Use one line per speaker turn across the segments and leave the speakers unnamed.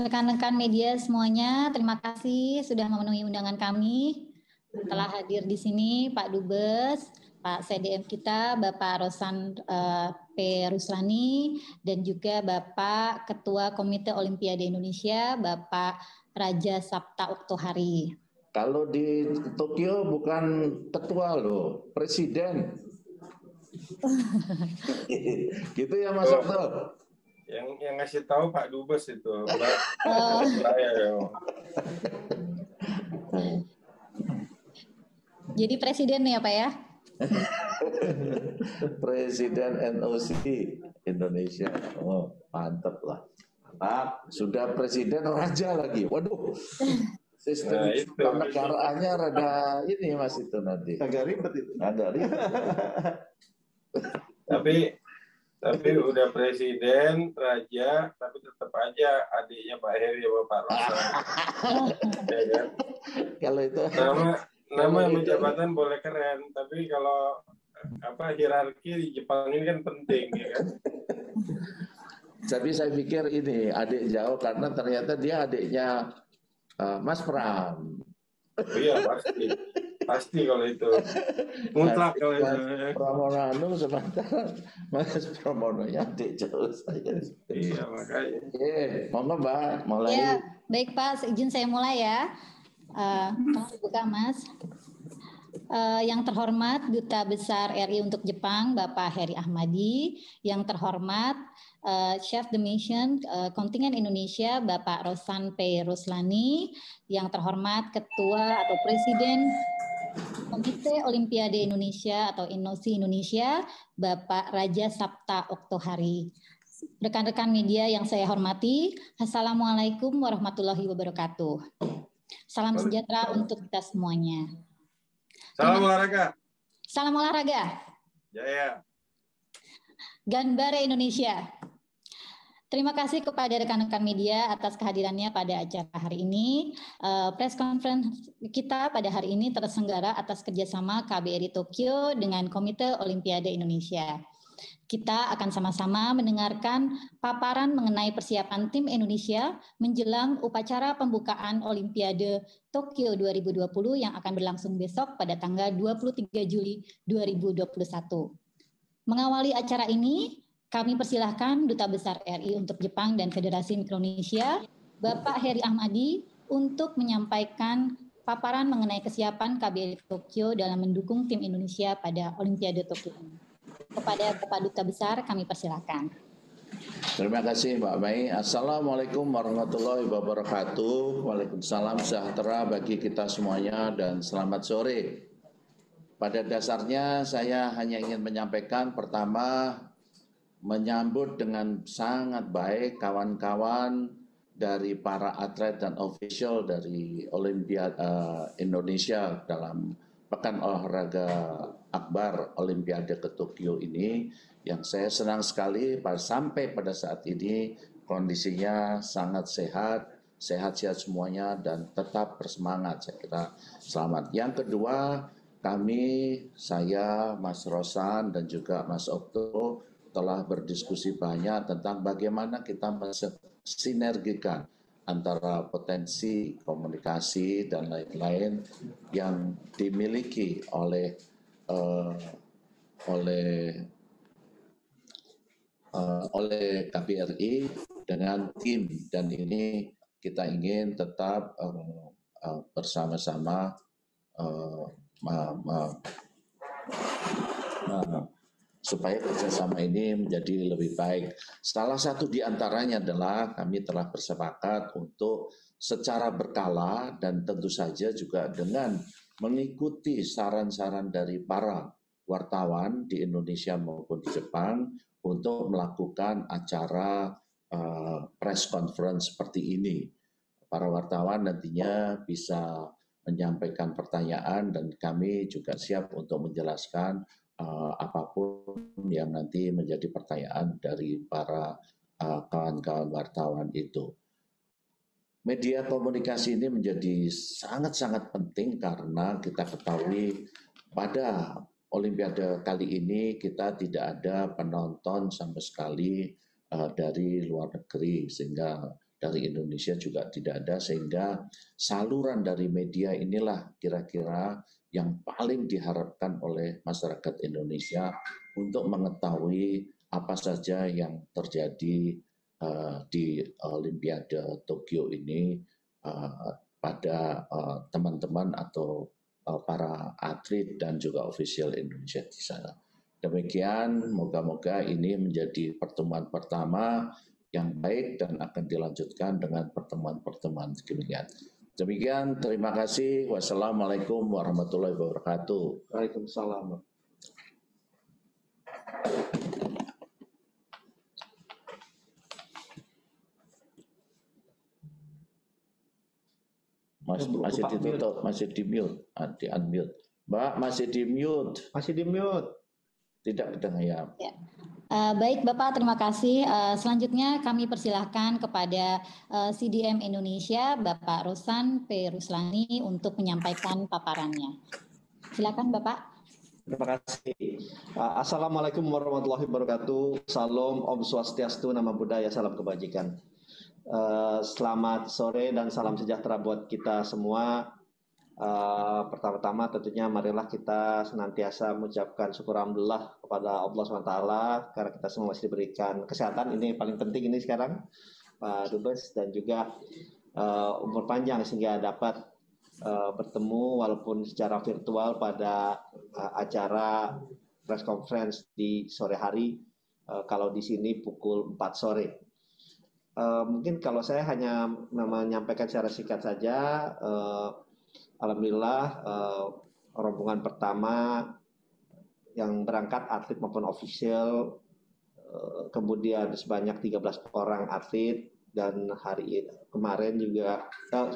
Rekan-rekan media semuanya, terima kasih sudah memenuhi undangan kami. Telah hadir di sini Pak Dubes, Pak CDM kita, Bapak Rosan P. Ruslani, dan juga Bapak Ketua Komite Olimpiade Indonesia, Bapak Raja Sapta Oktohari.
Kalau di Tokyo bukan ketua loh, presiden. Gitu ya Mas Okto?
Yang ngasih tahu Pak Dubes itu, Mbak. Saya ya.
Jadi presiden ya Pak ya?
Presiden NOC Indonesia. Oh, mantap lah. Mantap. Sudah presiden raja lagi. Waduh. Sistem negaraannya rada ini Mas itu nanti.
Agak ribet itu.
Agak ribet.
Tapi udah presiden, raja, tapi tetap aja adiknya Pak Heri sama Pak Rosan. Ya kan?
Kalau itu
nama jabatan boleh keren, tapi kalau hierarki di Jepang ini kan penting, ya kan?
Tapi saya pikir ini adik jauh karena ternyata dia adiknya Mas Pram.
Oh iya pasti kalau itu mutlak kalau itu.
Pramono Anung sementara Mas Pramononya adik jauh saya.
Iya makanya.
Monggo Mbak mulai.
Ya, baik Pak, izin saya mulai ya. Buka Mas. Yang terhormat Duta Besar RI untuk Jepang, Bapak Heri Ahmadi. Yang terhormat Chef de Mission Kontingen Indonesia, Bapak Rosan P. Ruslani. Yang terhormat Ketua atau Presiden Komite Olimpiade Indonesia atau INOSI Indonesia, Bapak Raja Sapta Oktohari. Rekan-rekan media yang saya hormati, Assalamualaikum warahmatullahi wabarakatuh. Salam sejahtera untuk kita semuanya.
Salam olahraga.
Salam olahraga.
Jaya.
Ganbare Indonesia. Terima kasih kepada rekan-rekan media atas kehadirannya pada acara hari ini. Press conference kita pada hari ini terselenggara atas kerjasama KBRI Tokyo dengan Komite Olimpiade Indonesia. Kita akan sama-sama mendengarkan paparan mengenai persiapan tim Indonesia menjelang upacara pembukaan Olimpiade Tokyo 2020 yang akan berlangsung besok pada tanggal 23 Juli 2021. Mengawali acara ini, kami persilahkan Duta Besar RI untuk Jepang dan Federasi Mikronesia, Bapak Heri Ahmadi, untuk menyampaikan paparan mengenai kesiapan KBRI Tokyo dalam mendukung tim Indonesia pada Olimpiade Tokyo ini. Kepada Bapak Duta Besar, kami persilahkan.
Terima kasih Mbak Mei. Assalamualaikum warahmatullahi wabarakatuh. Waalaikumsalam sejahtera bagi kita semuanya dan selamat sore. Pada dasarnya saya hanya ingin menyampaikan pertama, menyambut dengan sangat baik kawan-kawan dari para atlet dan official dari Olimpiade Indonesia dalam Pekan Olahraga Akbar Olimpiade ke Tokyo ini, yang saya senang sekali sampai pada saat ini kondisinya sangat sehat-sehat semuanya dan tetap bersemangat. Saya kira selamat. Yang kedua, saya, Mas Rosan dan juga Mas Okto telah berdiskusi banyak tentang bagaimana kita mensinergikan antara potensi komunikasi dan lain-lain yang dimiliki oleh KBRI dengan tim, dan ini kita ingin tetap bersama-sama supaya kerjasama ini menjadi lebih baik. Salah satu di antaranya adalah kami telah bersepakat untuk secara berkala dan tentu saja juga dengan mengikuti saran-saran dari para wartawan di Indonesia maupun di Jepang untuk melakukan acara press conference seperti ini. Para wartawan nantinya bisa menyampaikan pertanyaan dan kami juga siap untuk menjelaskan apapun yang nanti menjadi pertanyaan dari para kawan-kawan wartawan itu. Media komunikasi ini menjadi sangat-sangat penting karena kita ketahui pada Olimpiade kali ini kita tidak ada penonton sama sekali dari luar negeri, sehingga dari Indonesia juga tidak ada, sehingga saluran dari media inilah kira-kira yang paling diharapkan oleh masyarakat Indonesia untuk mengetahui apa saja yang terjadi di Olimpiade Tokyo ini pada teman-teman atau para atlet dan juga ofisial Indonesia di sana. Demikian, moga-moga ini menjadi pertemuan pertama yang baik dan akan dilanjutkan dengan pertemuan-pertemuan demikian. Demikian, terima kasih. Wassalamualaikum warahmatullahi wabarakatuh.
Waalaikumsalam.
Masih ditutup, masih di mute, di unmute. Mbak, masih di mute.
Masih di mute.
Tidak kedengaran.
Ya. Baik Bapak, terima kasih. Selanjutnya kami persilahkan kepada CDM Indonesia, Bapak Rosan P. Ruslani untuk menyampaikan paparannya. Silakan Bapak.
Terima kasih. Assalamualaikum warahmatullahi wabarakatuh. Salam, Om Swastiastu, Namo Buddhaya, salam kebajikan. Selamat sore dan salam sejahtera buat kita semua. Pertama-tama tentunya marilah kita senantiasa mengucapkan syukur alhamdulillah kepada Allah SWT karena kita semua masih diberikan kesehatan. Ini paling penting ini sekarang Pak Dubes, dan juga umur panjang sehingga dapat bertemu walaupun secara virtual pada acara press conference di sore hari, kalau di sini pukul 4 sore. Mungkin kalau saya hanya menyampaikan secara singkat saja, alhamdulillah rombongan pertama yang berangkat atlet maupun official, kemudian sebanyak 13 orang atlet, dan hari kemarin juga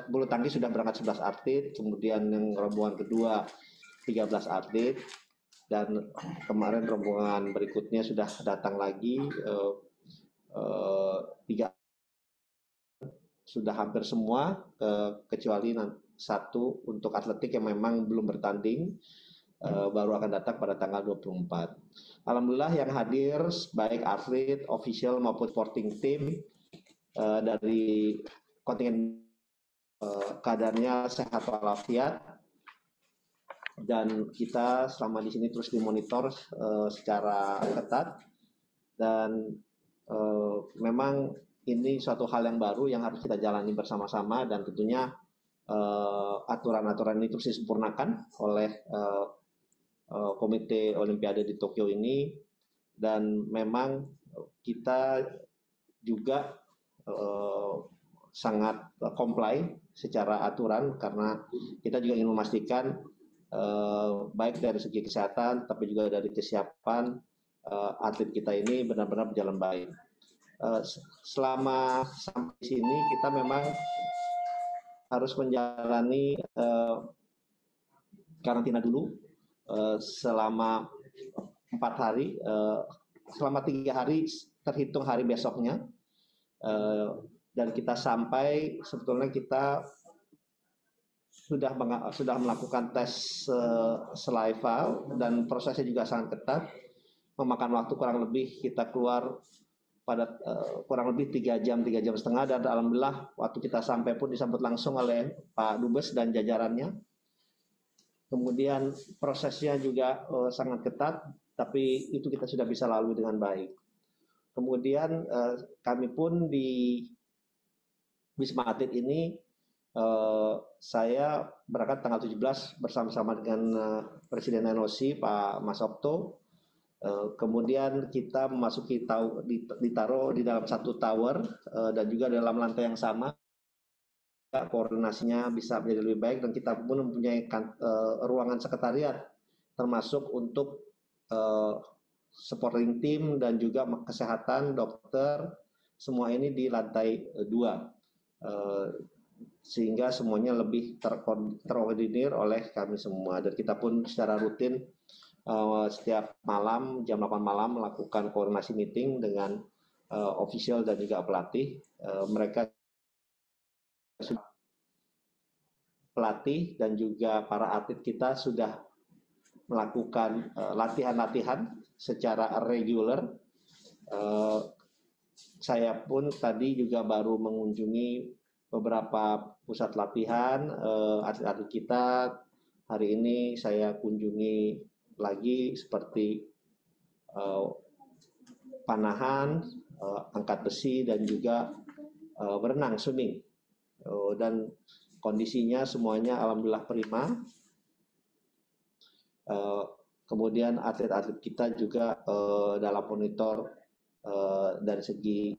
bulu tangkis sudah berangkat 11 atlet, kemudian yang rombongan kedua 13 atlet, dan kemarin rombongan berikutnya sudah datang lagi 3, sudah hampir semua kecuali satu untuk atletik yang memang belum bertanding, baru akan datang pada tanggal 24. Alhamdulillah yang hadir baik atlet, official maupun sporting team dari kontingen keadaannya sehat walafiat, dan kita selama di sini terus dimonitor secara ketat, dan memang ini suatu hal yang baru yang harus kita jalani bersama-sama, dan tentunya aturan-aturan ini terus disempurnakan oleh Komite Olimpiade di Tokyo ini, dan memang kita juga sangat comply secara aturan karena kita juga ingin memastikan baik dari segi kesehatan tapi juga dari kesiapan atlet kita ini benar-benar berjalan baik. Selama sampai sini kita memang harus menjalani karantina dulu selama 4 hari, selama 3 hari terhitung hari besoknya, dan kita sampai sebetulnya kita sudah melakukan tes saliva dan prosesnya juga sangat ketat, memakan waktu kurang lebih kita keluar pada kurang lebih 3 jam setengah, dan alhamdulillah waktu kita sampai pun disambut langsung oleh Pak Dubes dan jajarannya. Kemudian prosesnya juga sangat ketat, tapi itu kita sudah bisa lalui dengan baik. Kemudian kami pun di Wisma Atlet ini, saya berangkat tanggal 17 bersama-sama dengan Presiden NOC Pak Mas Okto. Kemudian kita memasuki ditaruh di dalam satu tower dan juga dalam lantai yang sama, koordinasinya bisa menjadi lebih baik, dan kita pun mempunyai ruangan sekretariat termasuk untuk supporting team dan juga kesehatan, dokter, semua ini di lantai 2, sehingga semuanya lebih terkoordinir oleh kami semua, dan kita pun secara rutin setiap malam jam 8 malam melakukan koordinasi meeting dengan official dan juga pelatih. Mereka pelatih dan juga para atlet kita sudah melakukan latihan-latihan secara reguler saya pun tadi juga baru mengunjungi beberapa pusat latihan atlet-atlet kita. Hari ini saya kunjungi lagi seperti panahan, angkat besi, dan juga berenang, swimming. Dan kondisinya semuanya alhamdulillah prima. Kemudian atlet-atlet kita juga dalam monitor dari segi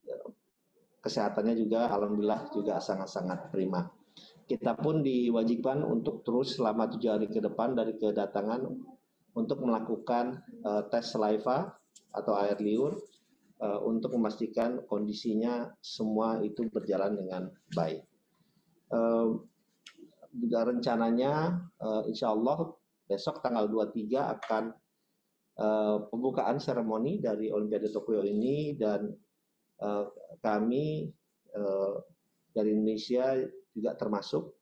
kesehatannya juga alhamdulillah juga sangat-sangat prima. Kita pun diwajibkan untuk terus selama 7 hari ke depan dari kedatangan untuk melakukan tes saliva atau air liur untuk memastikan kondisinya semua itu berjalan dengan baik. Juga rencananya insya Allah besok tanggal 23 akan pembukaan seremoni dari Olimpiade Tokyo ini, dan kami dari Indonesia juga termasuk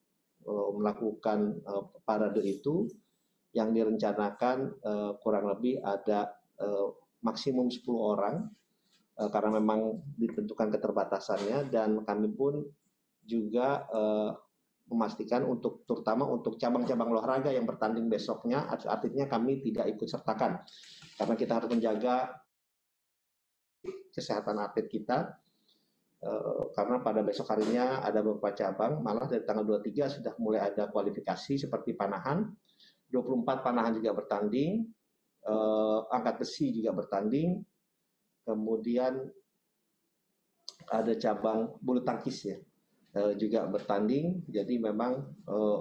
melakukan parade itu yang direncanakan kurang lebih ada maksimum 10 orang karena memang ditentukan keterbatasannya, dan kami pun juga memastikan untuk terutama untuk cabang-cabang olahraga yang bertanding besoknya atletnya kami tidak ikut sertakan karena kita harus menjaga kesehatan atlet kita karena pada besok harinya ada beberapa cabang, malah dari tanggal 23 sudah mulai ada kualifikasi seperti panahan, 24 panahan juga bertanding, angkat besi juga bertanding, kemudian ada cabang bulu tangkis ya juga bertanding. Jadi memang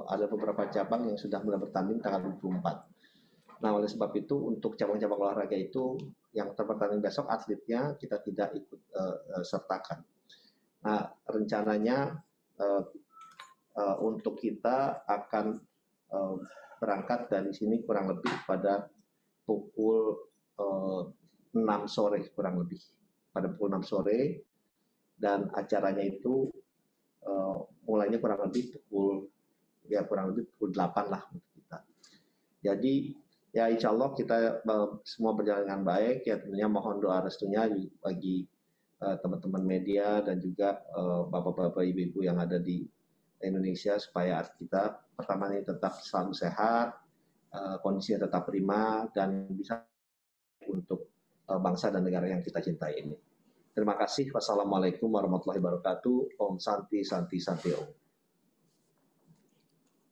ada beberapa cabang yang sudah mulai bertanding tanggal 24. Nah, oleh sebab itu untuk cabang-cabang olahraga itu yang bertanding besok atletnya kita tidak ikut sertakan. Nah, rencananya untuk kita akan berangkat dari sini kurang lebih pada pukul 6 sore kurang lebih. Pada pukul 6 sore, dan acaranya itu mulainya kurang lebih pukul 8 lah untuk kita. Jadi ya insya Allah kita semua berjalan dengan baik. Ya tentunya mohon doa restunya bagi teman-teman media dan juga bapak-bapak ibu-ibu yang ada di Indonesia supaya kita pertama ini tetap selalu sehat, kondisinya tetap prima dan bisa untuk bangsa dan negara yang kita cintai ini. Terima kasih. Wassalamualaikum warahmatullahi wabarakatuh. Om Santi Santi Santi Om.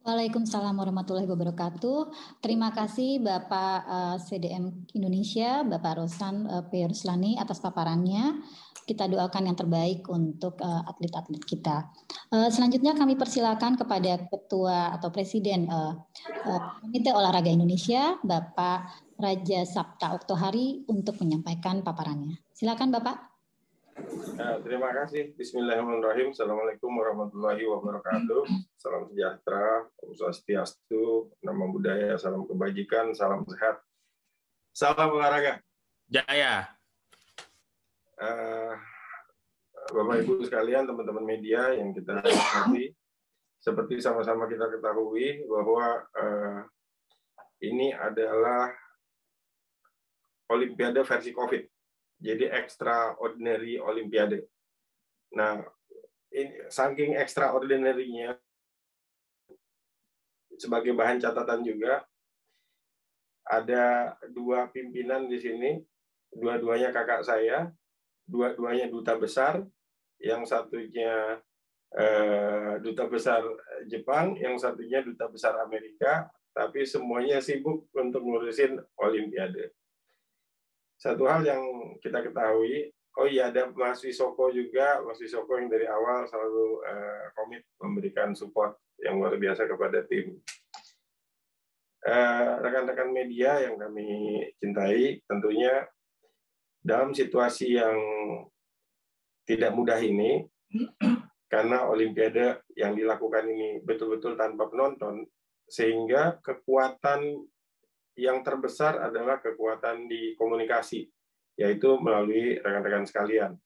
Waalaikumsalam warahmatullahi wabarakatuh. Terima kasih Bapak CDM Indonesia, Bapak Rosan P. Ruslani atas paparannya. Kita doakan yang terbaik untuk atlet-atlet kita. Selanjutnya kami persilakan kepada Ketua atau Presiden Komite Olahraga Indonesia, Bapak Raja Sapta Oktohari untuk menyampaikan paparannya. Silakan Bapak.
Terima kasih. Bismillahirrahmanirrahim. Assalamualaikum warahmatullahi wabarakatuh. Salam sejahtera, Om Swastiastu, Namo Buddhaya, salam kebajikan, salam sehat, salam olahraga.
Jaya.
Bapak Ibu sekalian, teman-teman media yang kita hormati, seperti sama-sama kita ketahui bahwa ini adalah Olimpiade versi COVID. Jadi extraordinary Olimpiade. Nah, ini, saking extraordinary-nya, sebagai bahan catatan juga, ada 2 pimpinan di sini, dua-duanya kakak saya, dua-duanya duta besar, yang satunya duta besar Jepang, yang satunya duta besar Amerika, tapi semuanya sibuk untuk ngurusin Olimpiade. Satu hal yang kita ketahui, oh iya ada Mas Wisoko juga, Mas Wisoko yang dari awal selalu komit memberikan support yang luar biasa kepada tim. Rekan-rekan media yang kami cintai, tentunya dalam situasi yang tidak mudah ini, karena Olimpiade yang dilakukan ini betul-betul tanpa penonton, sehingga kekuatan yang terbesar adalah kekuatan di komunikasi, yaitu melalui rekan-rekan sekalian.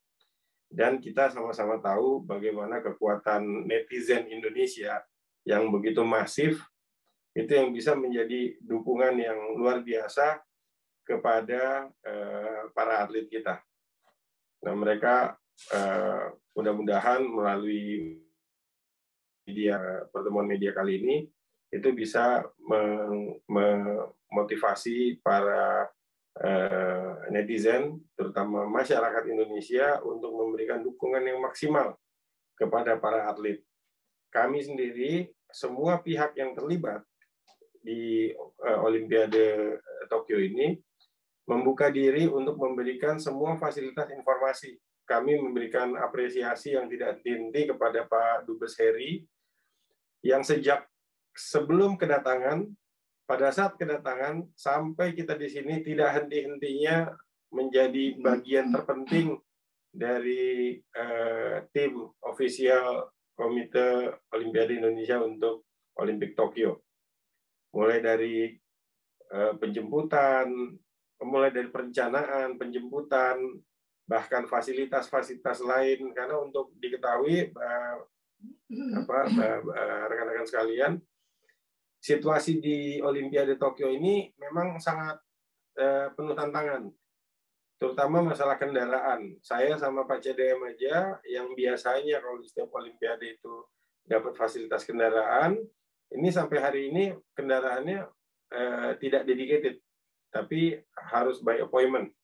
Dan kita sama-sama tahu bagaimana kekuatan netizen Indonesia yang begitu masif, itu yang bisa menjadi dukungan yang luar biasa kepada para atlet kita. Nah, mereka mudah-mudahan melalui pertemuan media kali ini itu bisa memotivasi para netizen, terutama masyarakat Indonesia, untuk memberikan dukungan yang maksimal kepada para atlet. Kami sendiri, semua pihak yang terlibat di Olimpiade Tokyo ini membuka diri untuk memberikan semua fasilitas informasi. Kami memberikan apresiasi yang tidak henti kepada Pak Dubes Heri yang sejak sebelum kedatangan, pada saat kedatangan, sampai kita di sini tidak henti-hentinya menjadi bagian terpenting dari tim ofisial Komite Olimpiade Indonesia untuk Olimpik Tokyo. Mulai dari penjemputan, mulai dari perencanaan, penjemputan, bahkan fasilitas-fasilitas lain. Karena untuk diketahui, rekan-rekan sekalian, situasi di Olimpiade Tokyo ini memang sangat penuh tantangan, terutama masalah kendaraan. Saya sama Pak CDM aja, yang biasanya kalau di setiap Olimpiade itu dapat fasilitas kendaraan, ini sampai hari ini kendaraannya tidak dedicated, tapi harus by appointment.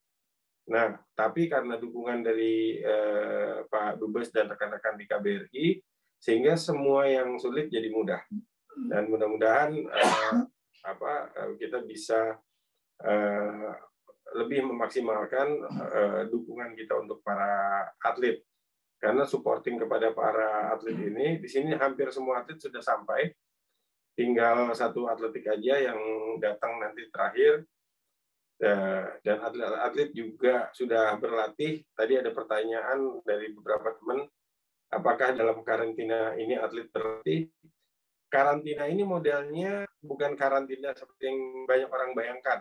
Nah, tapi karena dukungan dari Pak Dubes dan rekan-rekan di KBRI, sehingga semua yang sulit jadi mudah. Dan mudah-mudahan kita bisa lebih memaksimalkan dukungan kita untuk para atlet, karena supporting kepada para atlet ini di sini hampir semua atlet sudah sampai, tinggal satu atletik aja yang datang nanti terakhir, dan atlet-atlet juga sudah berlatih. Tadi ada pertanyaan dari beberapa teman, apakah dalam karantina ini atlet berlatih? Karantina ini modelnya bukan karantina seperti yang banyak orang bayangkan.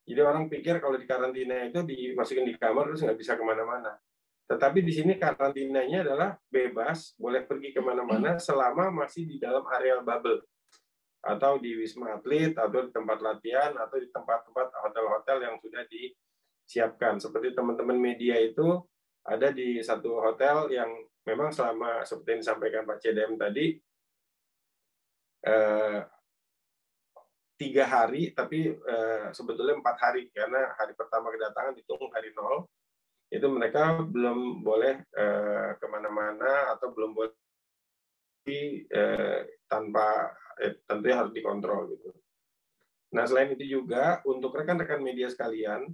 Jadi orang pikir kalau di karantina itu dimasukin di kamar terus nggak bisa kemana-mana. Tetapi di sini karantinanya adalah bebas, boleh pergi kemana-mana selama masih di dalam area bubble, atau di wisma atlet, atau di tempat latihan, atau di tempat-tempat hotel-hotel yang sudah disiapkan. Seperti teman-teman media itu ada di satu hotel yang memang selama, seperti yang disampaikan Pak CDM tadi, 3 hari, tapi sebetulnya 4 hari, karena hari pertama kedatangan dihitung hari 0, itu mereka belum boleh kemana-mana atau belum boleh tanpa tentunya harus dikontrol gitu. Nah, selain itu juga untuk rekan-rekan media sekalian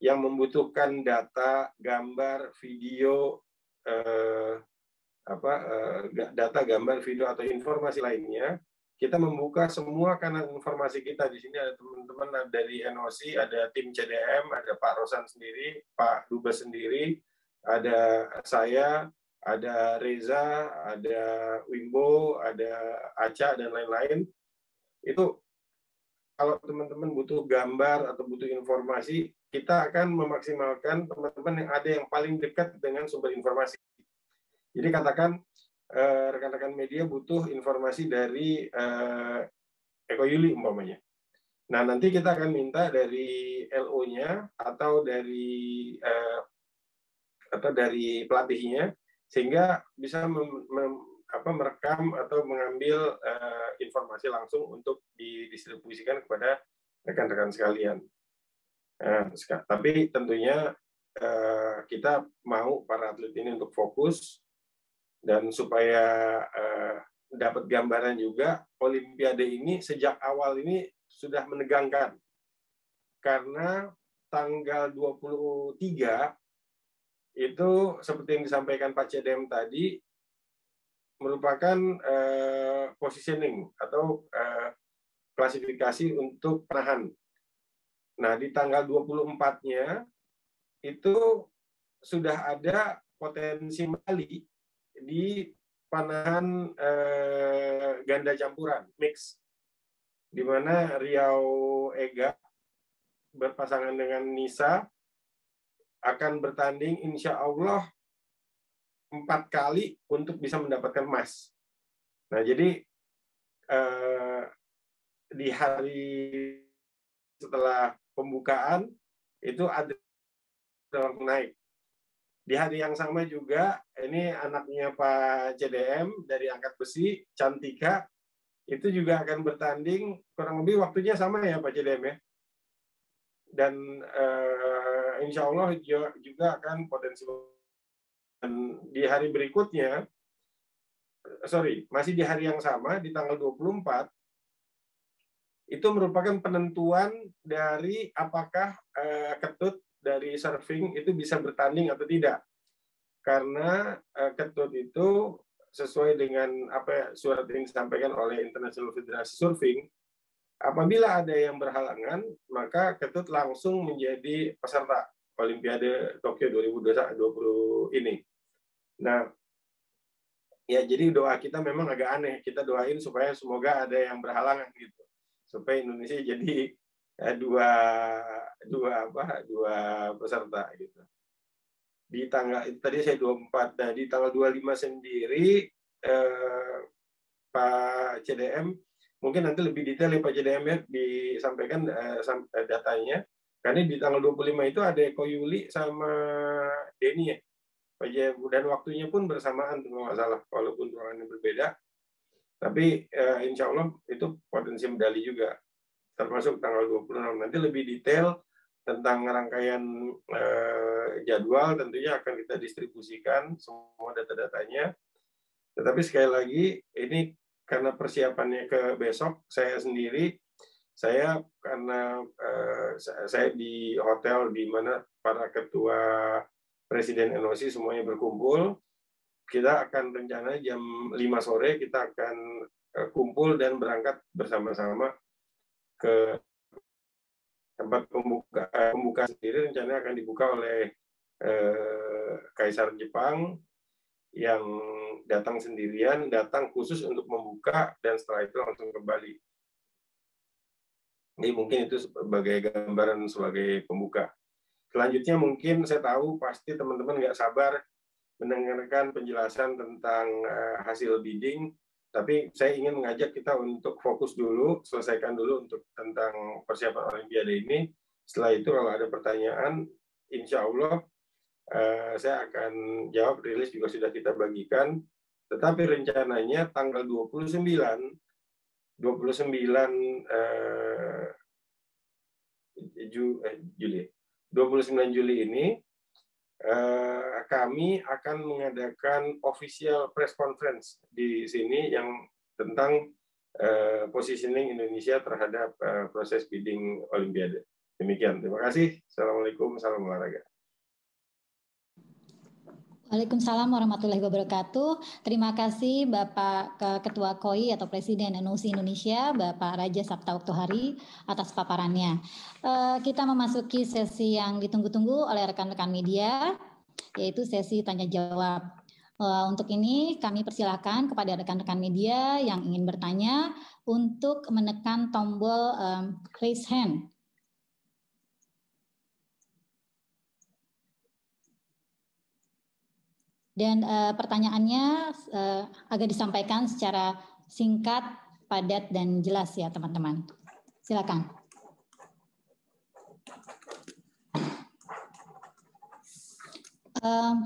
yang membutuhkan data, gambar, video, data, gambar, video atau informasi lainnya, kita membuka semua kanal informasi kita. Di sini ada teman-teman dari NOC, ada tim CDM, ada Pak Rosan sendiri, Pak Dubes sendiri, ada saya, ada Reza, ada Wimbo, ada Aca, dan lain-lain. Itu kalau teman-teman butuh gambar atau butuh informasi, kita akan memaksimalkan teman-teman yang ada yang paling dekat dengan sumber informasi. Jadi katakan rekan-rekan media butuh informasi dari Eko Yuli umpamanya. Nah, nanti kita akan minta dari LO-nya atau dari pelatihnya, sehingga bisa merekam atau mengambil informasi langsung untuk didistribusikan kepada rekan-rekan sekalian. Tapi tentunya kita mau para atlet ini untuk fokus, dan supaya dapat gambaran juga, Olimpiade ini sejak awal ini sudah menegangkan. Karena tanggal 23 itu seperti yang disampaikan Pak CDM tadi, merupakan positioning atau klasifikasi untuk penahan. Nah, di tanggal 24-nya itu sudah ada potensi medali di panahan ganda campuran mix, di mana Riau Ega berpasangan dengan Nisa akan bertanding insya Allah 4 kali untuk bisa mendapatkan emas. Nah, jadi di hari setelah pembukaan itu ada naik. Di hari yang sama juga, ini anaknya Pak CDM dari angkat besi, Cantika, itu juga akan bertanding, kurang lebih waktunya sama ya Pak CDM ya. Dan insya Allah juga akan potensi. Dan di hari berikutnya, masih di hari yang sama, di tanggal 24, itu merupakan penentuan dari apakah Ketut dari surfing itu bisa bertanding atau tidak. Karena Ketut itu sesuai dengan apa surat yang disampaikan oleh International Federasi Surfing, apabila ada yang berhalangan, maka Ketut langsung menjadi peserta Olimpiade Tokyo 2020 ini. Nah, ya jadi doa kita memang agak aneh. Kita doain supaya semoga ada yang berhalangan gitu, supaya Indonesia jadi dua peserta gitu. Di tanggal itu tadi saya 24, nah di tanggal 25 sendiri Pak CDM mungkin nanti lebih detail ya Pak CDM ya disampaikan datanya, karena di tanggal 25 itu ada Eko Yuli sama Denny ya Pak JM, dan waktunya pun bersamaan kalau nggak salah, walaupun ruangannya berbeda, tapi insya Allah itu potensi medali juga, termasuk tanggal 26. Nanti lebih detail tentang rangkaian jadwal tentunya akan kita distribusikan semua data-datanya. Tetapi sekali lagi, ini karena persiapannya ke besok, saya sendiri, karena saya di hotel di mana para ketua Presiden NOC semuanya berkumpul, kita akan rencana jam 5 sore kita akan kumpul dan berangkat bersama-sama ke tempat pembukaan sendiri. Rencananya akan dibuka oleh Kaisar Jepang yang datang sendirian, datang khusus untuk membuka dan setelah itu langsung kembali. Ini mungkin itu sebagai gambaran sebagai pembuka. Selanjutnya mungkin saya tahu pasti teman-teman nggak sabar mendengarkan penjelasan tentang hasil bidding, tapi saya ingin mengajak kita untuk fokus dulu, selesaikan dulu untuk tentang persiapan Olimpiade ini. Setelah itu kalau ada pertanyaan, insya Allah saya akan jawab, rilis juga sudah kita bagikan. Tetapi rencananya tanggal 29 Juli ini kami akan mengadakan official press conference di sini yang tentang positioning Indonesia terhadap proses bidding Olimpiade. Demikian, terima kasih. Assalamualaikum, salam olahraga.
Waalaikumsalam warahmatullahi wabarakatuh. Terima kasih Bapak Ketua KOI atau Presiden NOC Indonesia, Bapak Raja Sabta Oktohari atas paparannya. Kita memasuki sesi yang ditunggu-tunggu oleh rekan-rekan media, yaitu sesi tanya jawab. Untuk ini kami persilakan kepada rekan-rekan media yang ingin bertanya untuk menekan tombol raise hand. Dan pertanyaannya agak disampaikan secara singkat, padat, dan jelas ya teman-teman. Silakan.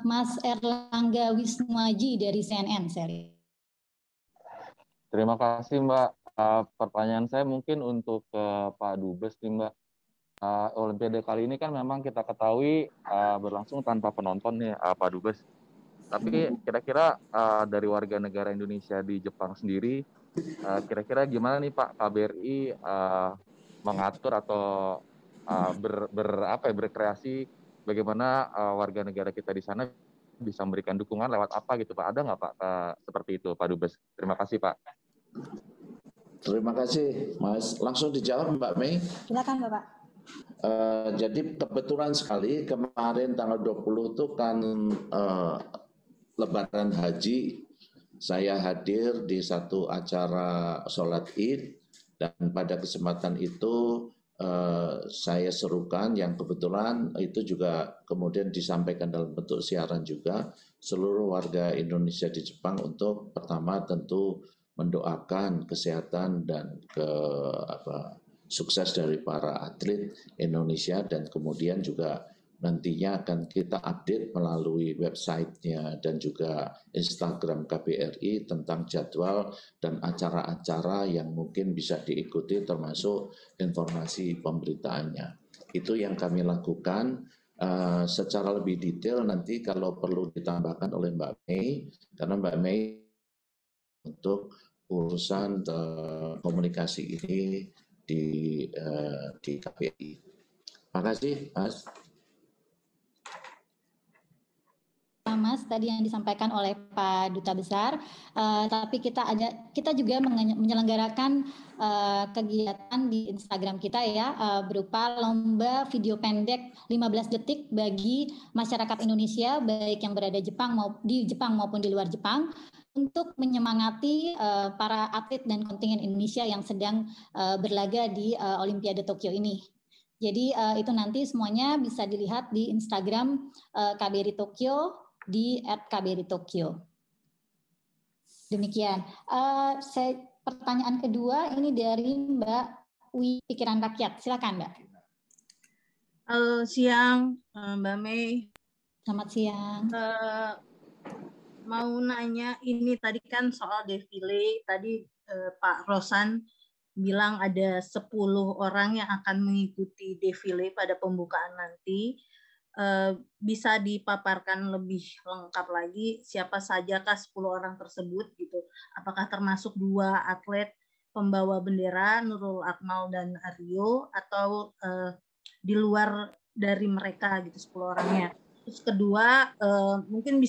Mas Erlangga Wisnuaji dari CNN, seri.
Terima kasih Mbak. Pertanyaan saya mungkin untuk Pak Dubes nih Mbak. Olimpiade kali ini kan memang kita ketahui berlangsung tanpa penonton nih Pak Dubes. Tapi kira-kira dari warga negara Indonesia di Jepang sendiri, kira-kira gimana nih Pak KBRI mengatur atau berkreasi bagaimana warga negara kita di sana bisa memberikan dukungan lewat apa gitu Pak? Ada nggak Pak seperti itu Pak Dubes? Terima kasih Pak.
Terima kasih Mas. Langsung dijawab Mbak Mei.
Silakan Bapak.
Jadi kebetulan sekali kemarin tanggal 20 itu kan Lebaran Haji, saya hadir di satu acara sholat Id, dan pada kesempatan itu saya serukan yang kebetulan itu juga kemudian disampaikan dalam bentuk siaran juga seluruh warga Indonesia di Jepang untuk pertama tentu mendoakan kesehatan dan sukses dari para atlet Indonesia, dan kemudian juga nantinya akan kita update melalui websitenya dan juga Instagram KBRI tentang jadwal dan acara-acara yang mungkin bisa diikuti termasuk informasi pemberitaannya. Itu yang kami lakukan. Secara lebih detail nanti kalau perlu ditambahkan oleh Mbak Mei, karena Mbak Mei untuk urusan komunikasi ini di KBRI. Terima kasih, Mas.
Mas, tadi yang disampaikan oleh Pak Duta Besar, tapi kita juga menyelenggarakan kegiatan di Instagram kita ya, berupa lomba video pendek 15 detik bagi masyarakat Indonesia baik yang berada di Jepang maupun di luar Jepang, untuk menyemangati para atlet dan kontingen Indonesia yang sedang berlaga di Olimpiade Tokyo ini. Jadi itu nanti semuanya bisa dilihat di Instagram KBRI Tokyo di @kbritokyo. Demikian. Pertanyaan kedua ini dari Mbak Wi Pikiran Rakyat. Silakan, Mbak.
Halo, siang Mbak Mei.
Selamat siang.
Mau nanya, ini tadi kan soal defile, tadi Pak Rosan bilang ada 10 orang yang akan mengikuti defile pada pembukaan nanti. Bisa dipaparkan lebih lengkap lagi siapa sajakah 10 orang tersebut gitu? Apakah termasuk 2 atlet pembawa bendera, Nurul Akmal dan Rio, atau di luar dari mereka gitu 10 orangnya? Terus kedua, mungkin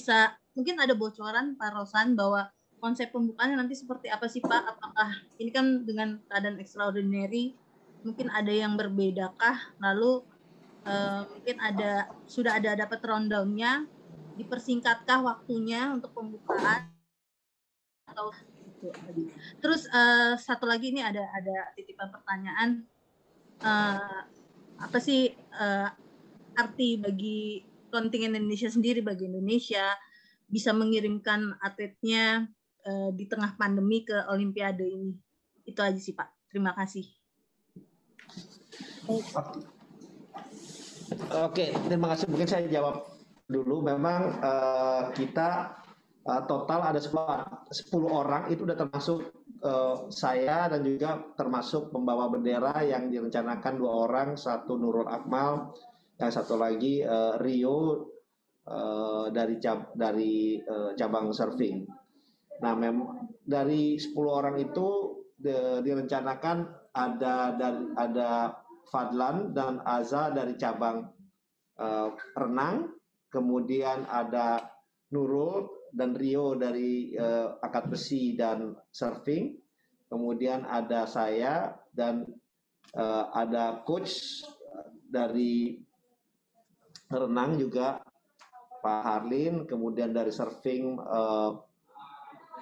ada bocoran Pak Rosan bahwa konsep pembukaannya nanti seperti apa sih Pak? Apakah ini kan dengan keadaan extraordinary, mungkin ada yang berbedakah? Lalu mungkin sudah ada dapat rundown-nya, dipersingkatkah waktunya untuk pembukaan atau itu tadi. Terus satu lagi ini ada titipan pertanyaan, apa sih arti bagi kontingen Indonesia sendiri, bagi Indonesia bisa mengirimkan atletnya di tengah pandemi ke Olimpiade ini? Itu aja sih Pak. Terima kasih.
Oke, terima kasih. Mungkin saya jawab dulu. Memang kita total ada 10 orang, itu sudah termasuk saya dan juga termasuk pembawa bendera yang direncanakan 2 orang, satu Nurul Akmal, yang satu lagi Rio dari cabang surfing. Nah, dari 10 orang itu direncanakan ada Fadlan dan Aza dari cabang renang, kemudian ada Nurul dan Rio dari angkat besi dan surfing, kemudian ada saya dan ada coach dari renang juga Pak Harlin, kemudian dari surfing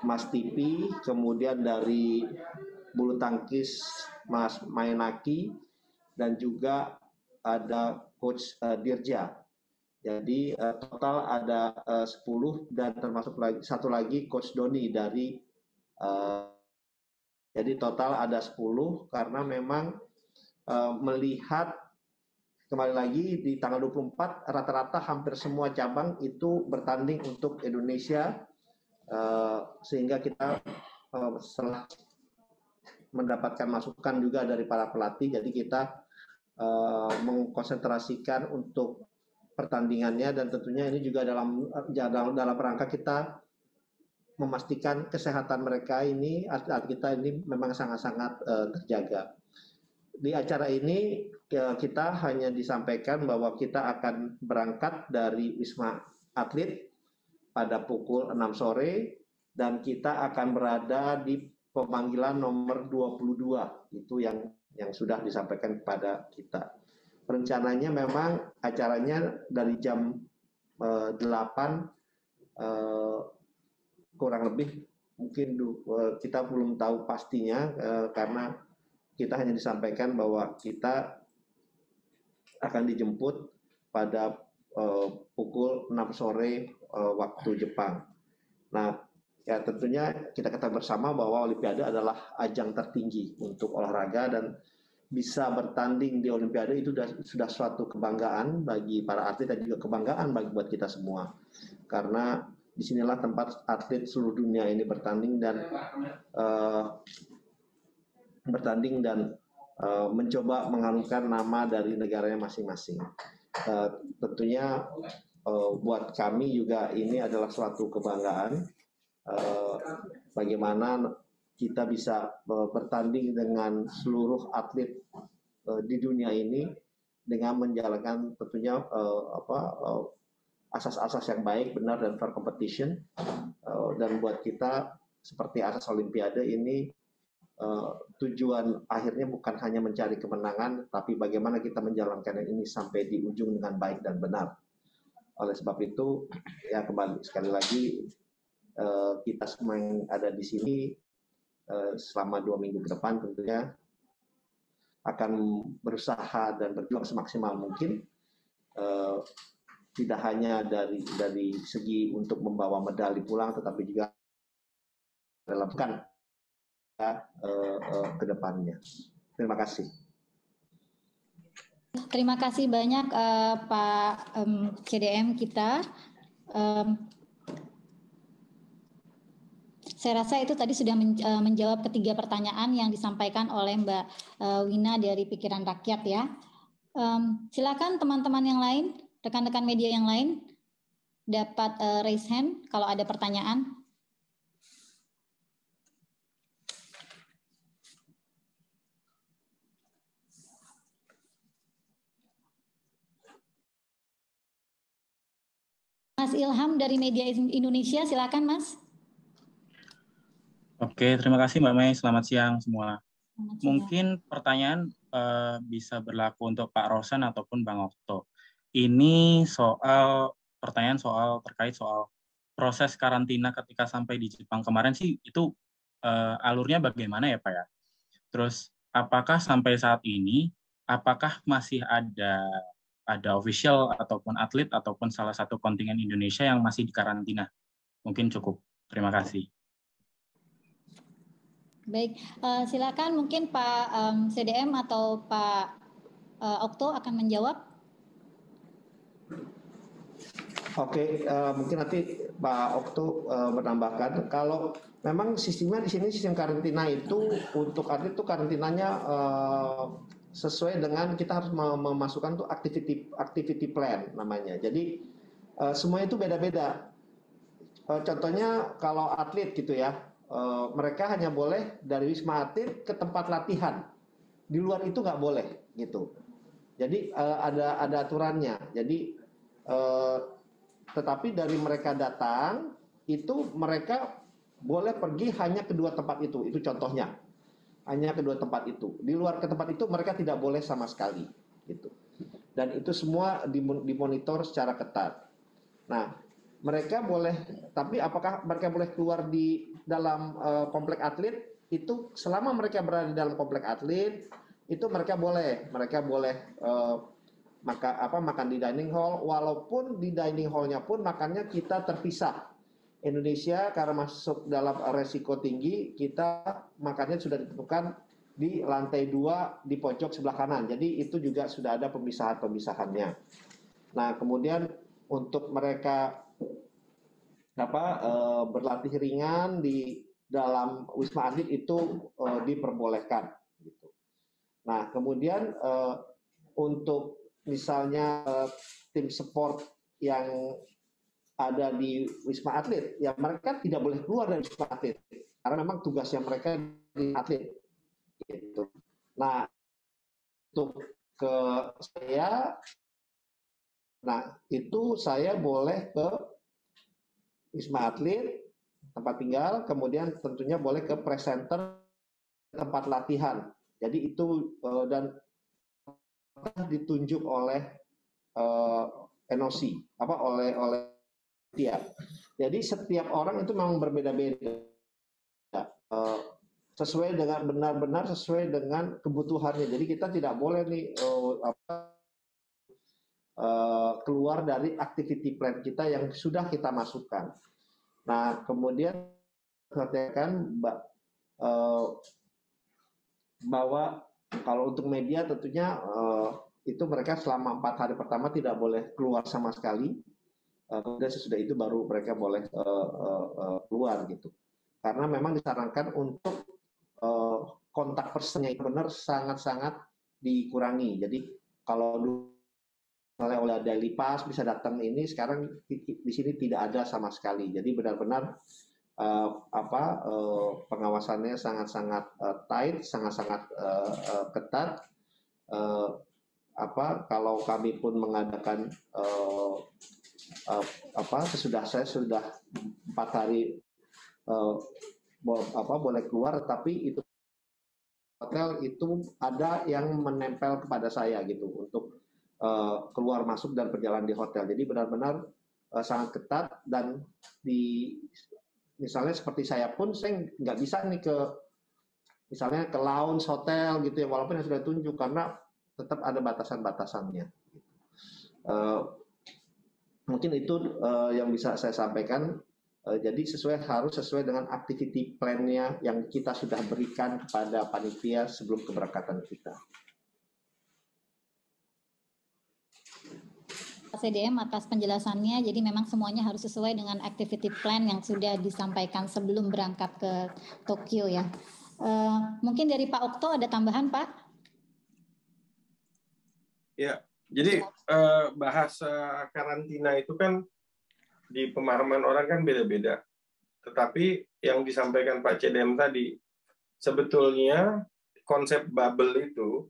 Mas Tipi, kemudian dari bulu tangkis Mas Mainaki, dan juga ada coach Dirja. Jadi total ada 10 dan termasuk satu lagi coach Doni dari jadi total ada 10 karena memang melihat kembali lagi di tanggal 24 rata-rata hampir semua cabang itu bertanding untuk Indonesia, sehingga kita setelah mendapatkan masukan juga dari para pelatih, jadi kita mengkonsentrasikan untuk pertandingannya, dan tentunya ini juga dalam rangka kita memastikan kesehatan mereka ini, atlet kita ini memang sangat-sangat terjaga. Di acara ini kita hanya disampaikan bahwa kita akan berangkat dari Wisma Atlet pada pukul 6 sore dan kita akan berada di pemanggilan nomor 22, itu yang sudah disampaikan kepada kita. Rencananya memang acaranya dari jam 8 kurang lebih, mungkin kita belum tahu pastinya karena kita hanya disampaikan bahwa kita akan dijemput pada pukul 6 sore waktu Jepang. Nah, ya tentunya kita ketahui bersama bahwa Olimpiade adalah ajang tertinggi untuk olahraga, dan bisa bertanding di Olimpiade itu sudah suatu kebanggaan bagi para atlet dan juga kebanggaan buat kita semua. Karena disinilah tempat atlet seluruh dunia ini bertanding dan mencoba mengharumkan nama dari negaranya masing-masing. Tentunya buat kami juga ini adalah suatu kebanggaan bagaimana kita bisa bertanding dengan seluruh atlet di dunia ini dengan menjalankan tentunya asas-asas yang baik, benar dan fair competition. Dan buat kita seperti asas Olimpiade ini tujuan akhirnya bukan hanya mencari kemenangan, tapi bagaimana kita menjalankan ini sampai di ujung dengan baik dan benar. Oleh sebab itu, ya kembali sekali lagi kita semua yang ada di sini selama 2 minggu ke depan tentunya akan berusaha dan berjuang semaksimal mungkin, tidak hanya dari segi untuk membawa medali pulang, tetapi juga dalam ke depannya. Terima kasih.
Terima kasih banyak Pak CDM kita. Saya rasa itu tadi sudah menjawab ketiga pertanyaan yang disampaikan oleh Mbak Wina dari Pikiran Rakyat ya. Silakan teman-teman yang lain, rekan-rekan media yang lain dapat raise hand kalau ada pertanyaan. Mas Ilham dari Media Indonesia, silakan Mas.
Oke, terima kasih Mbak Mei. Selamat siang semua. Mungkin pertanyaan bisa berlaku untuk Pak Rosan ataupun Bang Okto. Ini pertanyaan terkait soal proses karantina ketika sampai di Jepang kemarin sih, itu alurnya bagaimana ya Pak ya? Terus apakah sampai saat ini, apakah masih ada official ataupun atlet ataupun salah satu kontingen Indonesia yang masih di karantina? Mungkin cukup. Terima kasih.
Baik, silakan mungkin Pak CDM atau Pak Okto akan menjawab.
Oke, mungkin nanti Pak Okto menambahkan. Kalau memang sistemnya di sini sistem karantina itu untuk atlet itu karantinanya sesuai dengan kita harus memasukkan tuh activity plan namanya. Jadi semua itu beda-beda. Contohnya kalau atlet gitu ya. Mereka hanya boleh dari Wisma Atlet ke tempat latihan, di luar itu nggak boleh gitu. Jadi ada aturannya. Jadi tetapi dari mereka datang itu mereka boleh pergi hanya kedua tempat itu contohnya, hanya kedua tempat itu. Di luar ke tempat itu mereka tidak boleh sama sekali gitu. Dan itu semua dimonitor secara ketat. Nah, mereka boleh, tapi apakah mereka boleh keluar di dalam komplek atlet? Itu selama mereka berada di dalam komplek atlet, itu mereka boleh makan di dining hall, walaupun di dining hall-nya pun makannya kita terpisah. Indonesia karena masuk dalam resiko tinggi, kita makannya sudah ditentukan di lantai 2 di pojok sebelah kanan. Jadi itu juga sudah ada pemisahannya. Nah, kemudian untuk mereka berlatih ringan di dalam Wisma Atlet itu diperbolehkan gitu. Nah, kemudian untuk misalnya tim support yang ada di Wisma Atlet, ya mereka tidak boleh keluar dari Wisma Atlet karena memang tugasnya mereka di atlet gitu. Nah, untuk ke saya, itu saya boleh ke Wisma Atlet, tempat tinggal, kemudian tentunya boleh ke press center, tempat latihan. Jadi itu dan ditunjuk oleh NOC, oleh dia. Jadi setiap orang itu memang berbeda-beda, sesuai dengan benar-benar sesuai dengan kebutuhannya. Jadi kita tidak boleh nih keluar dari activity plan kita yang sudah kita masukkan. Nah, kemudian katakan bahwa Kalau untuk media tentunya itu mereka selama 4 hari pertama tidak boleh keluar sama sekali. Kemudian sesudah itu baru mereka boleh keluar gitu. Karena memang disarankan untuk kontak personnya itu benar sangat-sangat dikurangi. Jadi kalau misalnya oleh daily pass bisa datang ini, sekarang di sini tidak ada sama sekali. Jadi benar-benar pengawasannya sangat-sangat tight, sangat-sangat ketat. Kalau kami pun mengadakan sesudah saya sudah 4 hari boleh keluar, tapi itu hotel itu ada yang menempel kepada saya gitu untuk keluar masuk dan berjalan di hotel. Jadi benar-benar sangat ketat, dan misalnya seperti saya pun saya nggak bisa nih misalnya ke lounge hotel gitu ya, walaupun yang sudah tunjuk, karena tetap ada batasan-batasannya. Mungkin itu yang bisa saya sampaikan. Jadi harus sesuai dengan activity plan-nya yang kita sudah berikan kepada panitia sebelum keberangkatan kita.
CDM atas penjelasannya. Jadi memang semuanya harus sesuai dengan activity plan yang sudah disampaikan sebelum berangkat ke Tokyo ya. Mungkin dari Pak Okto ada tambahan, Pak?
Ya, jadi bahasa karantina itu kan di pemahaman orang kan beda-beda. Tetapi yang disampaikan Pak CDM tadi, sebetulnya konsep bubble itu,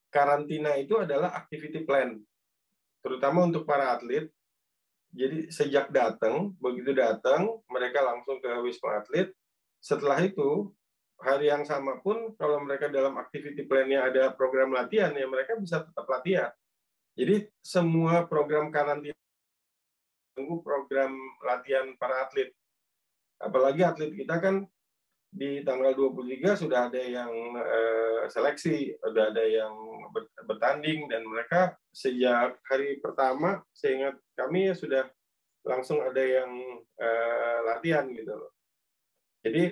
karantina itu adalah activity plan, terutama untuk para atlet. Jadi sejak datang, begitu datang, mereka langsung ke Wisma Atlet. Setelah itu, hari yang sama pun, kalau mereka dalam activity plan-nya ada program latihan, ya mereka bisa tetap latihan. Jadi semua program karantina tunggu program latihan para atlet. Apalagi atlet kita kan di tanggal 23 sudah ada yang seleksi, sudah ada yang bertanding, dan mereka sejak hari pertama, seingat kami ya sudah langsung ada yang latihan gitu loh. Jadi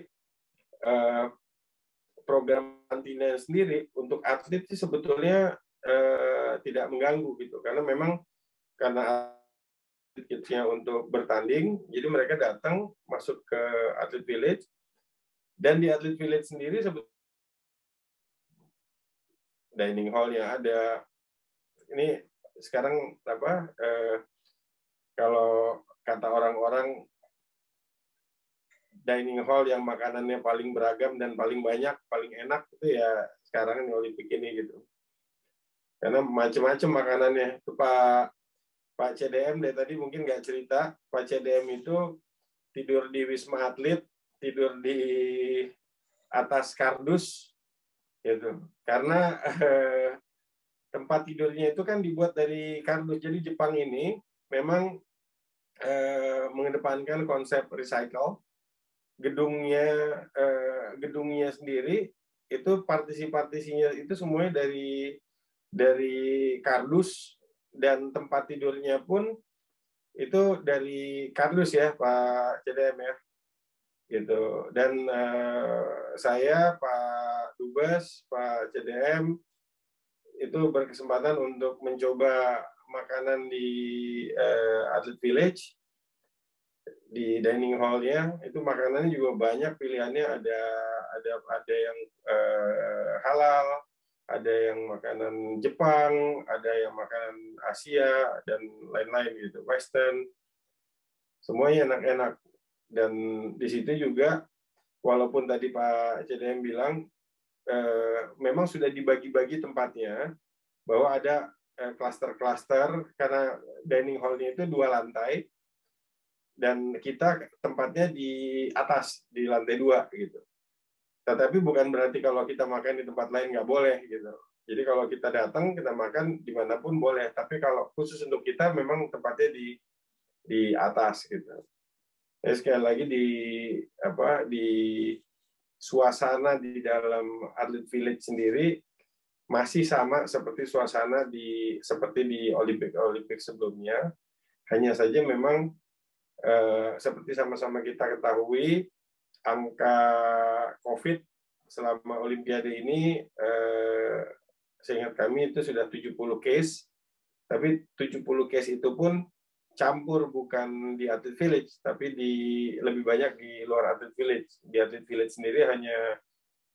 program karantina sendiri untuk atlet sih sebetulnya tidak mengganggu gitu, karena memang karena kitnya untuk bertanding, jadi mereka datang masuk ke Atlet Village, dan di Atlet Village sendiri dining hall-nya ada. Ini sekarang kalau kata orang-orang, dining hall yang makanannya paling beragam dan paling banyak, paling enak itu ya sekarang di Olimpik ini gitu. Karena macam-macam makanannya. Itu Pak CDM dari tadi mungkin nggak cerita, Pak CDM itu tidur di Wisma Atlet, tidur di atas kardus, gitu. Karena tempat tidurnya itu kan dibuat dari kardus. Jadi Jepang ini memang mengedepankan konsep recycle. Gedungnya sendiri itu partisi-partisinya itu semuanya dari kardus, dan tempat tidurnya pun itu dari kardus ya Pak CDM ya gitu. Dan saya, Pak Dubes, Pak CDM itu berkesempatan untuk mencoba makanan di Atlet Village, di dining hall-nya. Itu makanannya juga banyak pilihannya, ada yang halal, ada yang makanan Jepang, ada yang makanan Asia, dan lain-lain gitu, Western. Semuanya enak-enak. Dan di situ juga, walaupun tadi Pak CDM bilang, memang sudah dibagi-bagi tempatnya, bahwa ada klaster-klaster, karena dining hall-nya itu 2 lantai, dan kita tempatnya di atas, di lantai 2 gitu. Tetapi bukan berarti kalau kita makan di tempat lain nggak boleh gitu. Jadi kalau kita datang, kita makan dimanapun boleh. Tapi kalau khusus untuk kita, memang tempatnya di atas gitu. Jadi sekali lagi di suasana di dalam Atlet Village sendiri masih sama seperti suasana seperti di Olimpik sebelumnya. Hanya saja memang seperti sama-sama kita ketahui, angka COVID selama Olimpiade ini seingat kami itu sudah 70 case, tapi 70 case itu pun campur, bukan di atlet village, tapi lebih banyak di luar atlet village. Di atlet village sendiri hanya,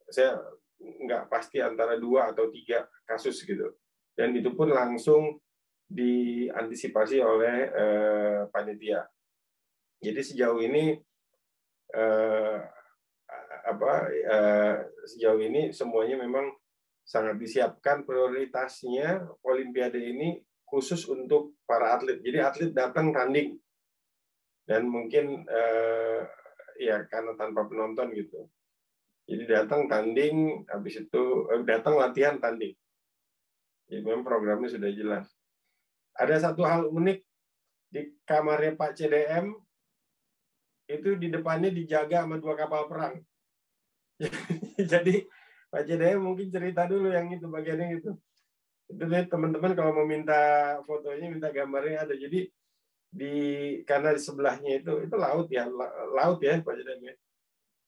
saya nggak pasti, antara 2 atau 3 kasus gitu. Dan itu pun langsung diantisipasi oleh panitia. Jadi sejauh ini sejauh ini semuanya memang sangat disiapkan. Prioritasnya Olimpiade ini khusus untuk para atlet. Jadi atlet datang tanding, dan mungkin ya karena tanpa penonton gitu. Jadi datang tanding, habis itu datang latihan tanding. Jadi memang programnya sudah jelas. Ada satu hal unik di kamarnya Pak CDM, itu di depannya dijaga sama 2 kapal perang. Jadi Pak CDM mungkin cerita dulu yang itu, bagiannya itu. Itu deh teman-teman kalau mau minta fotonya, minta gambarnya ada. Jadi karena di sebelahnya itu laut ya Pak CDM ya.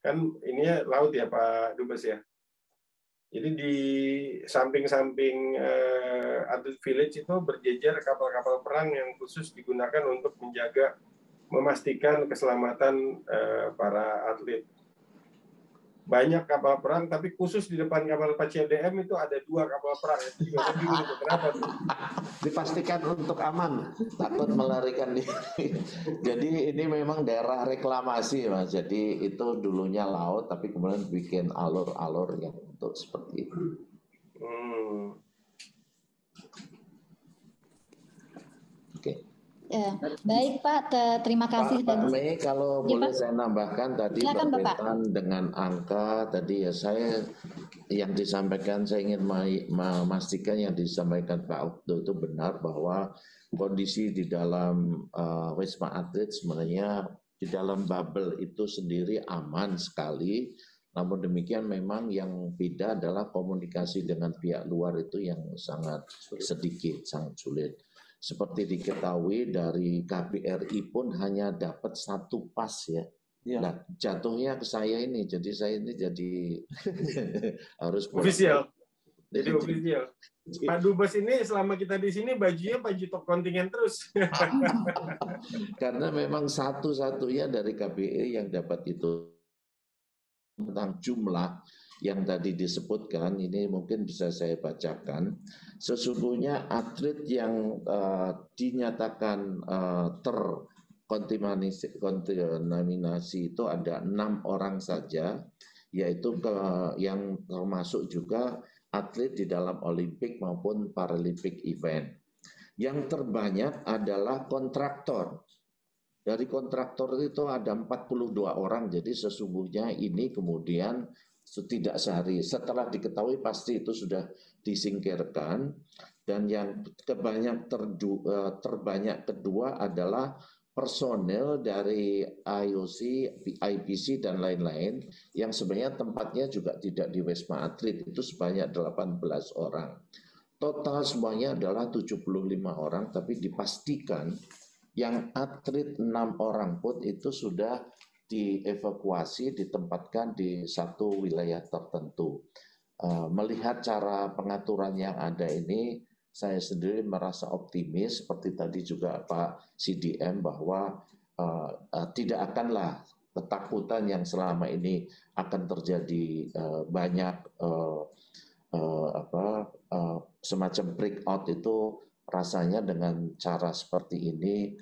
Kan ininya laut ya Pak Dubes ya. Jadi di samping-samping atlet village itu berjejer kapal-kapal perang yang khusus digunakan untuk memastikan keselamatan para atlet. Banyak kapal perang, tapi khusus di depan kapal Pak CDM itu ada 2 kapal perang. Itu juga bingung itu kenapa tuh?
Dipastikan untuk aman, takut melarikan diri. Jadi ini memang daerah reklamasi, Mas. Jadi itu dulunya laut, tapi kemudian bikin alur-alur yang untuk seperti itu. Oke.
Ya, baik Pak, terima kasih.
Pak Mei, kalau ya, boleh Pak, saya nambahkan tadi berkaitan dengan angka tadi ya, saya yang disampaikan, saya ingin memastikan yang disampaikan Pak Okto itu benar, bahwa kondisi di dalam Wisma Atlet sebenarnya di dalam bubble itu sendiri aman sekali. Namun demikian memang yang beda adalah komunikasi dengan pihak luar itu yang sangat sedikit, sangat sulit. Seperti diketahui dari KBRI pun hanya dapat 1 pas ya. Nah, jatuhnya ke saya ini, jadi saya ini jadi harus
official. Jadi official. Pak Dubes ini selama kita di sini bajunya baju top kontingen terus.
Karena memang satu-satunya dari KBRI yang dapat itu. Tentang jumlah yang tadi disebutkan, ini mungkin bisa saya bacakan. Sesungguhnya atlet yang dinyatakan terkontaminasi itu ada 6 orang saja, yaitu yang termasuk juga atlet di dalam Olimpik maupun Paralimpik event. Yang terbanyak adalah kontraktor. Dari kontraktor itu ada 42 orang, jadi sesungguhnya ini kemudian tidak sehari setelah diketahui pasti itu sudah disingkirkan. Dan yang terbanyak kedua adalah personel dari IOC, IPC dan lain-lain yang sebenarnya tempatnya juga tidak di Wisma Atlet, itu sebanyak 18 orang. Total semuanya adalah 75 orang, tapi dipastikan yang atlet 6 orang pun itu sudah dievakuasi, ditempatkan di satu wilayah tertentu. Melihat cara pengaturan yang ada ini, saya sendiri merasa optimis, seperti tadi juga Pak CDM, bahwa tidak akanlah ketakutan yang selama ini akan terjadi banyak semacam breakout itu. Rasanya dengan cara seperti ini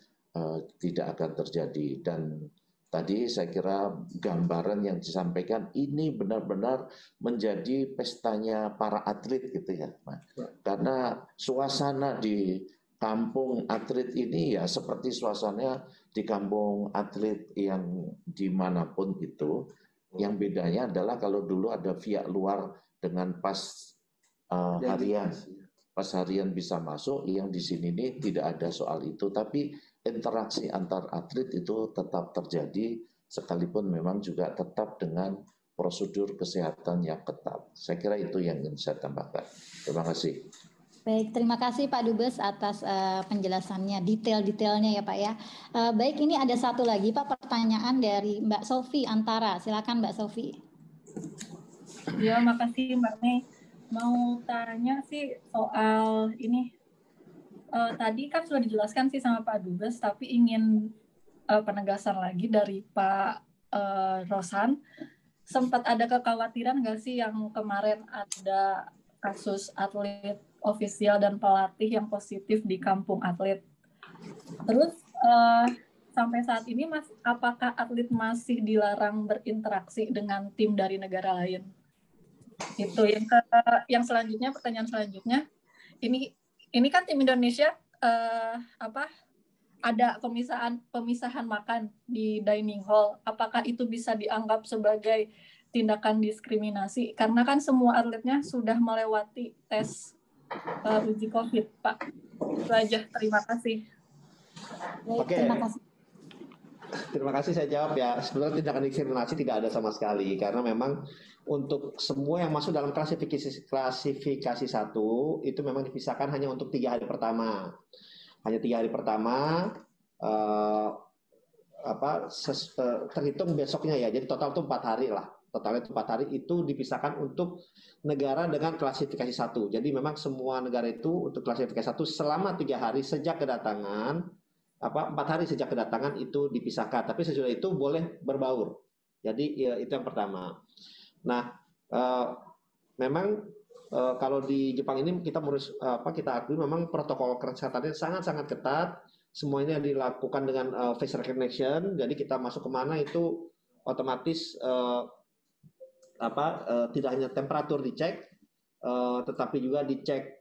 tidak akan terjadi. Dan tadi saya kira gambaran yang disampaikan ini benar-benar menjadi pestanya para atlet gitu ya. Karena suasana di kampung atlet ini ya seperti suasana di kampung atlet yang dimanapun itu. Yang bedanya adalah kalau dulu ada pihak luar dengan pas harian. Pas harian bisa masuk, yang di sini ini tidak ada soal itu, tapi interaksi antar atlet itu tetap terjadi, sekalipun memang juga tetap dengan prosedur kesehatan yang ketat. Saya kira itu yang ingin saya tambahkan. Terima kasih.
Baik, terima kasih Pak Dubes atas penjelasannya, detail-detailnya ya Pak ya. Baik, ini ada satu lagi Pak, pertanyaan dari Mbak Sofi Antara. Silakan Mbak Sofi.
Ya, makasih Mbak Mei. Mau tanya sih soal ini. Tadi kan sudah dijelaskan sih sama Pak Dubes, tapi ingin penegasan lagi dari Pak Rosan. Sempat ada kekhawatiran nggak sih yang kemarin ada kasus atlet ofisial dan pelatih yang positif di kampung atlet? Terus sampai saat ini apakah atlet masih dilarang berinteraksi dengan tim dari negara lain? Itu yang selanjutnya, pertanyaan selanjutnya, ini kan tim Indonesia ada pemisahan makan di dining hall. Apakah itu bisa dianggap sebagai tindakan diskriminasi? Karena kan semua atletnya sudah melewati tes uji COVID, Pak. Itu aja. Terima kasih.
Oke. Terima kasih, saya jawab ya. Sebenarnya tindakan diskriminasi tidak ada sama sekali, karena memang untuk semua yang masuk dalam klasifikasi 1 itu memang dipisahkan hanya untuk 3 hari pertama. Hanya 3 hari pertama terhitung besoknya ya. Jadi total itu 4 hari lah. Totalnya 4 hari itu dipisahkan untuk negara dengan klasifikasi 1. Jadi memang semua negara itu untuk klasifikasi 1 selama 3 hari sejak kedatangan 4 hari sejak kedatangan itu dipisahkan. Tapi sesudah itu boleh berbaur. Jadi ya, itu yang pertama. Nah, memang kalau di Jepang ini kita akui memang protokol kesehatannya sangat-sangat ketat. Semuanya dilakukan dengan face recognition. Jadi kita masuk kemana itu otomatis tidak hanya temperatur dicek, tetapi juga dicek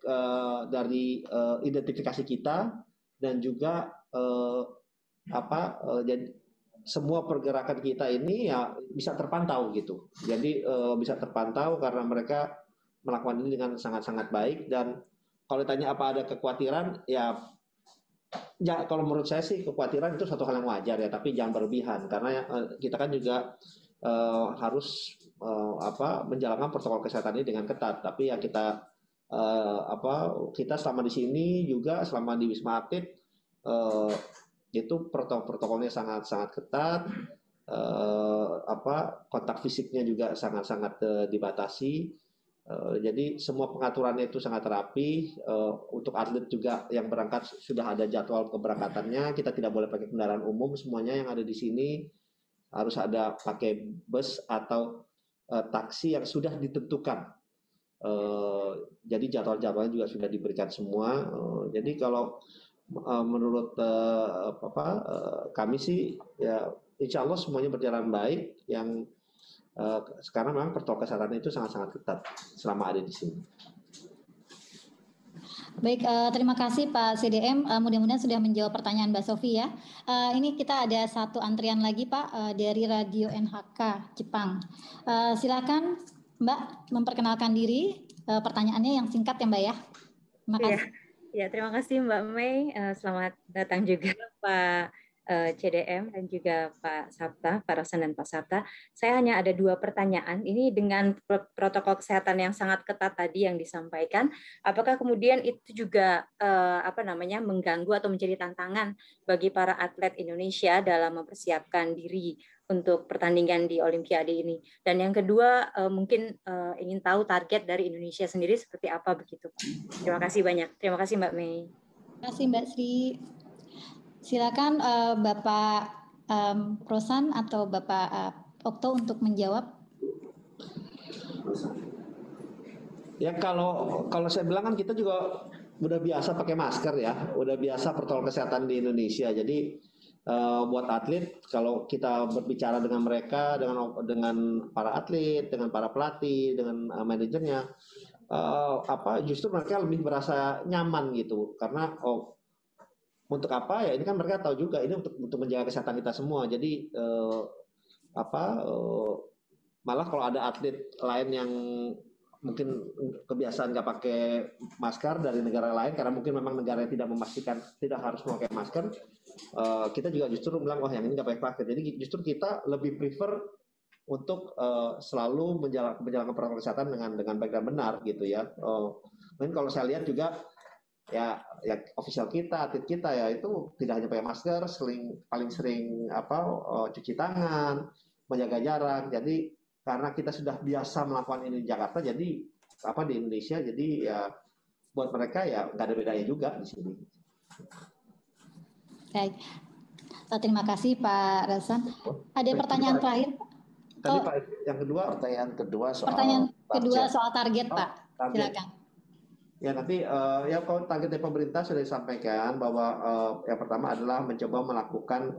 dari identifikasi kita, dan juga jadi semua pergerakan kita ini ya bisa terpantau gitu. Jadi bisa terpantau karena mereka melakukan ini dengan sangat-sangat baik. Dan kalau ditanya apa ada kekhawatiran, ya kalau menurut saya sih kekhawatiran itu suatu hal yang wajar ya, tapi jangan berlebihan, karena kita kan juga harus menjalankan protokol kesehatan ini dengan ketat. Tapi ya kita selama di sini juga, selama di Wisma Atlet itu protokolnya sangat-sangat ketat, kontak fisiknya juga sangat-sangat dibatasi. Jadi semua pengaturannya itu sangat rapi. Untuk atlet juga yang berangkat sudah ada jadwal keberangkatannya. Kita tidak boleh pakai kendaraan umum, semuanya yang ada di sini harus ada pakai bus atau taksi yang sudah ditentukan. Jadi jadwal-jadwalnya juga sudah diberikan semua. Jadi kalau menurut kami sih ya insya Allah semuanya berjalan baik. Yang sekarang memang protokol kesehatan itu sangat-sangat ketat selama ada di sini.
Baik, terima kasih Pak CDM. Mudah-mudahan sudah menjawab pertanyaan Mbak Sofi ya. Ini kita ada satu antrian lagi Pak dari Radio NHK Jepang. Silakan Mbak memperkenalkan diri, pertanyaannya yang singkat ya Mbak ya. Terima kasih.
Ya, terima kasih Mbak Mei. Selamat datang juga Pak CDM dan juga Pak Sabta, Pak Rosan dan Pak Sabta. Saya hanya ada 2 pertanyaan. Ini dengan protokol kesehatan yang sangat ketat tadi yang disampaikan, apakah kemudian itu juga mengganggu atau menjadi tantangan bagi para atlet Indonesia dalam mempersiapkan diri untuk pertandingan di Olimpiade ini? Dan yang kedua, mungkin ingin tahu target dari Indonesia sendiri seperti apa begitu, Pak. Terima kasih banyak. Terima kasih Mbak Mei.
Terima kasih Mbak Sri. Silakan Bapak Rosan atau Bapak Okto untuk menjawab.
Ya kalau saya bilang kan kita juga udah biasa pakai masker ya, udah biasa protokol kesehatan di Indonesia. Jadi buat atlet, kalau kita berbicara dengan mereka, dengan para atlet, dengan para pelatih, dengan manajernya, justru mereka lebih merasa nyaman gitu, karena untuk apa ya, ini kan mereka tahu juga ini untuk menjaga kesehatan kita semua. Jadi malah kalau ada atlet lain yang mungkin kebiasaan nggak pakai masker dari negara lain, karena mungkin memang negara yang tidak memastikan tidak harus memakai masker, kita juga justru bilang wah yang ini nggak pakai masker. Jadi justru kita lebih prefer untuk selalu menjalankan protokol kesehatan dengan baik dan benar gitu ya. Mungkin kalau saya lihat juga ya official kita, atlet kita ya itu tidak hanya pakai masker, paling sering cuci tangan, menjaga jarak. Jadi karena kita sudah biasa melakukan ini di Jakarta, jadi di Indonesia, jadi ya buat mereka ya nggak ada bedanya juga di sini.
Baik, terima kasih Pak Rosan. Ada pertanyaan terakhir?
Tadi Pak, yang kedua.
Pertanyaan kedua
soal target, Pak. Silakan.
Ya nanti ya kalau target dari pemerintah sudah disampaikan bahwa yang pertama adalah mencoba melakukan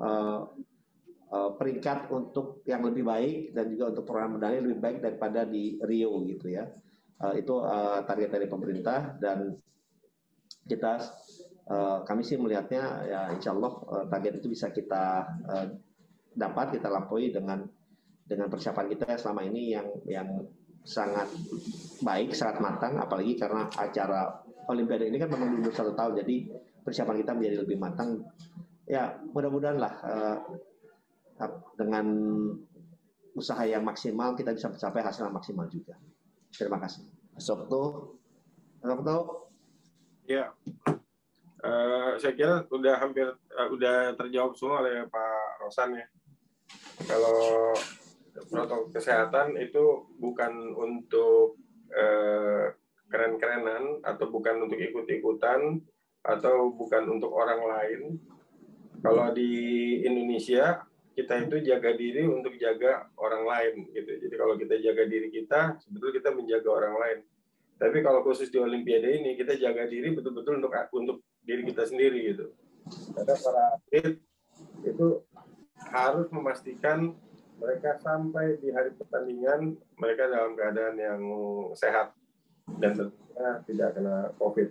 peringkat untuk yang lebih baik dan juga untuk program medali lebih baik daripada di Rio gitu ya. Itu target dari pemerintah dan kita kami sih melihatnya ya insya Allah target itu bisa kita dapat kita lampaui dengan persiapan kita selama ini yang sangat baik, sangat matang, apalagi karena acara Olimpiade ini kan memang mundur 1 tahun, jadi persiapan kita menjadi lebih matang. Ya mudah-mudahan lah dengan usaha yang maksimal kita bisa mencapai hasil yang maksimal juga. Terima kasih.
Okto.
Ya, saya kira udah hampir udah terjawab semua oleh Pak Rosan ya. Kalau protokol kesehatan itu bukan untuk keren-kerenan atau bukan untuk ikut-ikutan atau bukan untuk orang lain. Kalau di Indonesia kita itu jaga diri untuk jaga orang lain gitu. Jadi kalau kita jaga diri kita, sebetulnya kita menjaga orang lain. Tapi kalau khusus di Olimpiade ini kita jaga diri betul-betul untuk diri kita sendiri gitu. Karena para atlet itu harus memastikan mereka sampai di hari pertandingan mereka dalam keadaan yang sehat dan tentunya tidak kena COVID.